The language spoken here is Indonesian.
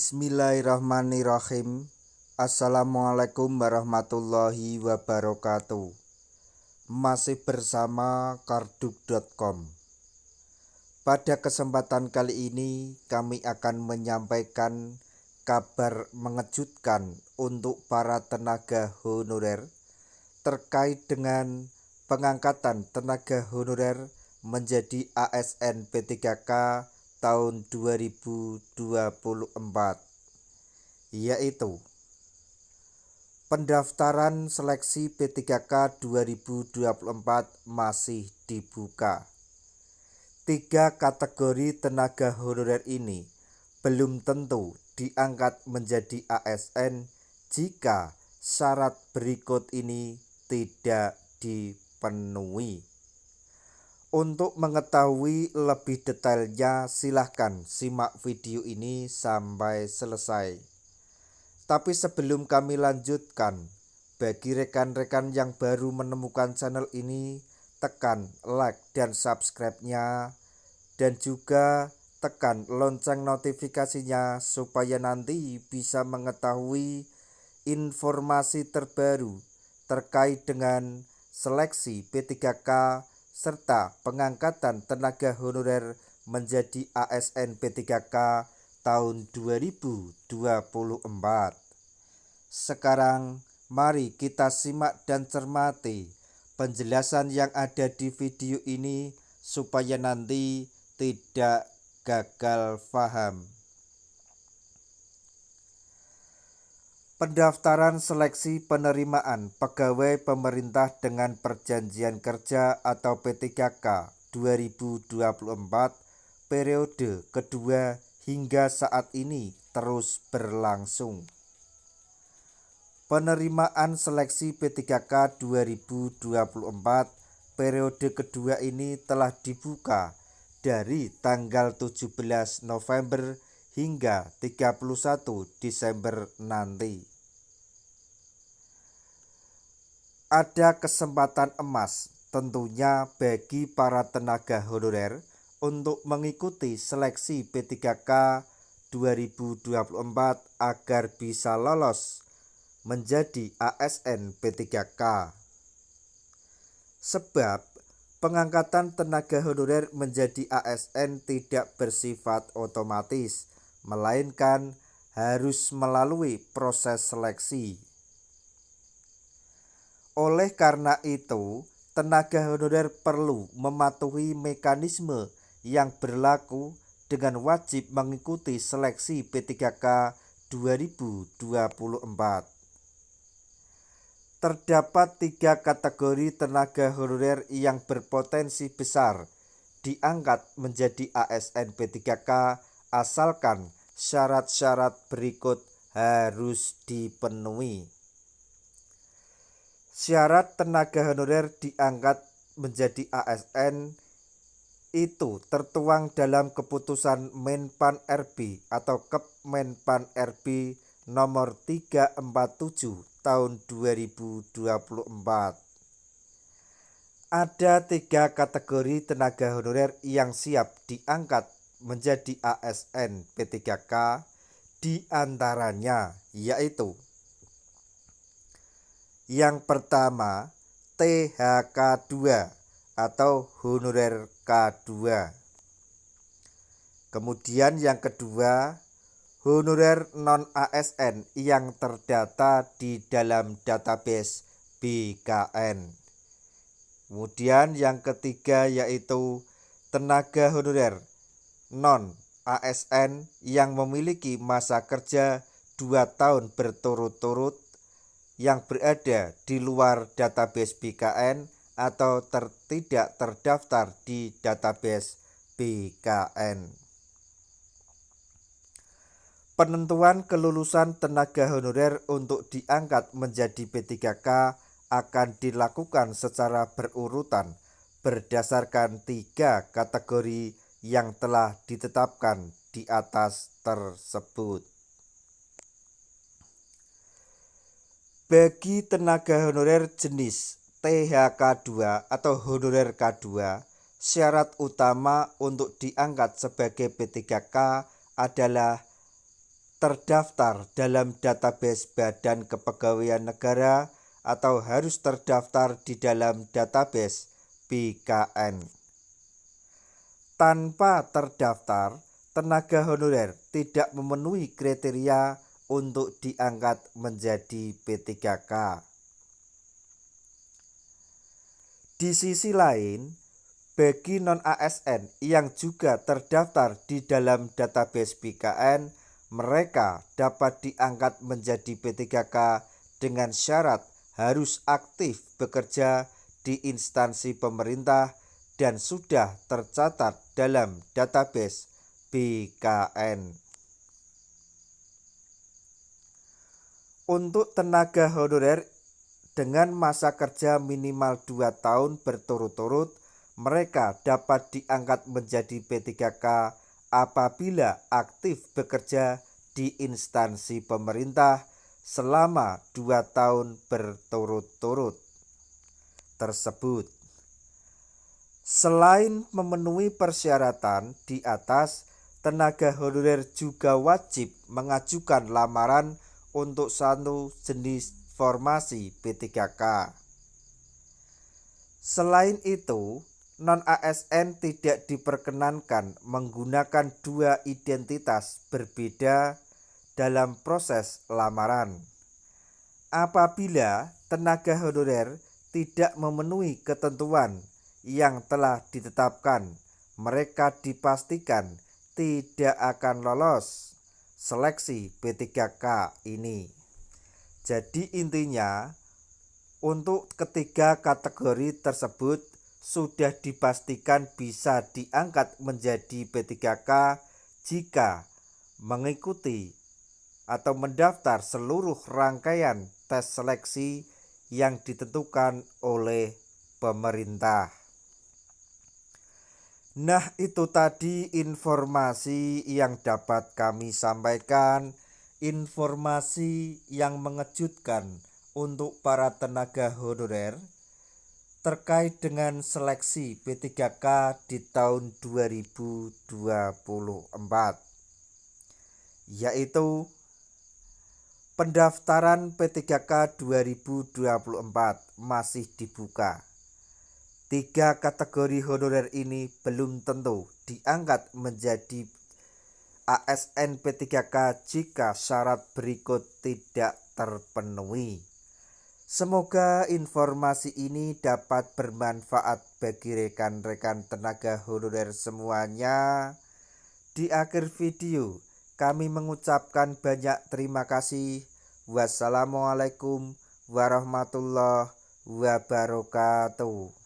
Bismillahirrahmanirrahim. Assalamualaikum warahmatullahi wabarakatuh. Masih bersama karduk.com. Pada kesempatan kali ini kami akan menyampaikan kabar mengejutkan untuk para tenaga honorer terkait dengan pengangkatan tenaga honorer menjadi ASN P3K tahun 2024, yaitu pendaftaran seleksi P3K 2024 masih dibuka. 3 kategori tenaga honorer ini belum tentu diangkat menjadi ASN jika syarat berikut ini tidak dipenuhi. Untuk mengetahui lebih detailnya, silahkan simak video ini sampai selesai. Tapi sebelum kami lanjutkan, bagi rekan-rekan yang baru menemukan channel ini, tekan like dan subscribe-nya, dan juga tekan lonceng notifikasinya supaya nanti bisa mengetahui informasi terbaru terkait dengan seleksi P3K serta pengangkatan tenaga honorer menjadi ASN P3K tahun 2024. Sekarang mari kita simak dan cermati penjelasan yang ada di video ini supaya nanti tidak gagal paham. Pendaftaran seleksi penerimaan pegawai pemerintah dengan perjanjian kerja atau P3K 2024 periode kedua hingga saat ini terus berlangsung. Penerimaan seleksi P3K 2024 periode kedua ini telah dibuka dari tanggal 17 November hingga 31 Desember nanti. Ada kesempatan emas tentunya bagi para tenaga honorer untuk mengikuti seleksi P3K 2024 agar bisa lolos menjadi ASN P3K. Sebab pengangkatan tenaga honorer menjadi ASN tidak bersifat otomatis, melainkan harus melalui proses seleksi. Oleh karena itu, tenaga honorer perlu mematuhi mekanisme yang berlaku dengan wajib mengikuti seleksi P3K 2024. Terdapat 3 kategori tenaga honorer yang berpotensi besar diangkat menjadi ASN P3K asalkan syarat-syarat berikut harus dipenuhi. Syarat tenaga honorer diangkat menjadi ASN itu tertuang dalam keputusan Menpan RB atau Kep Menpan RB nomor 347 tahun 2024. Ada 3 kategori tenaga honorer yang siap diangkat menjadi ASN P3K, diantaranya yaitu yang pertama, THK2 atau honorer K2. Kemudian yang kedua, honorer non-ASN yang terdata di dalam database BKN. Kemudian yang ketiga yaitu tenaga honorer non-ASN yang memiliki masa kerja 2 tahun berturut-turut yang berada di luar database BKN atau tidak terdaftar di database BKN. Penentuan kelulusan tenaga honorer untuk diangkat menjadi P3K akan dilakukan secara berurutan berdasarkan 3 kategori yang telah ditetapkan di atas tersebut. Bagi tenaga honorer jenis THK2 atau honorer K2, syarat utama untuk diangkat sebagai P3K adalah terdaftar dalam database Badan Kepegawaian Negara atau harus terdaftar di dalam database BKN. Tanpa terdaftar, tenaga honorer tidak memenuhi kriteria untuk diangkat menjadi P3K. Di sisi lain, bagi non-ASN yang juga terdaftar di dalam database BKN, mereka dapat diangkat menjadi P3K dengan syarat harus aktif bekerja di instansi pemerintah dan sudah tercatat dalam database BKN. Untuk tenaga honorer dengan masa kerja minimal 2 tahun berturut-turut, mereka dapat diangkat menjadi P3K apabila aktif bekerja di instansi pemerintah selama 2 tahun berturut-turut tersebut. Selain memenuhi persyaratan di atas, tenaga honorer juga wajib mengajukan lamaran untuk satu jenis formasi P3K. Selain itu, non-ASN tidak diperkenankan menggunakan 2 identitas berbeda dalam proses lamaran. Apabila tenaga honorer tidak memenuhi ketentuan yang telah ditetapkan, mereka dipastikan tidak akan lolos seleksi P3K ini. Jadi intinya, untuk ketiga kategori tersebut sudah dipastikan bisa diangkat menjadi P3K jika mengikuti atau mendaftar seluruh rangkaian tes seleksi yang ditentukan oleh pemerintah. Nah, itu tadi informasi yang dapat kami sampaikan, informasi yang mengejutkan untuk para tenaga honorer terkait dengan seleksi P3K di tahun 2024, yaitu pendaftaran P3K 2024 masih dibuka. 3 kategori honorer ini belum tentu diangkat menjadi ASN P3K jika syarat berikut tidak terpenuhi. Semoga informasi ini dapat bermanfaat bagi rekan-rekan tenaga honorer semuanya. Di akhir video, kami mengucapkan banyak terima kasih. Wassalamualaikum warahmatullahi wabarakatuh.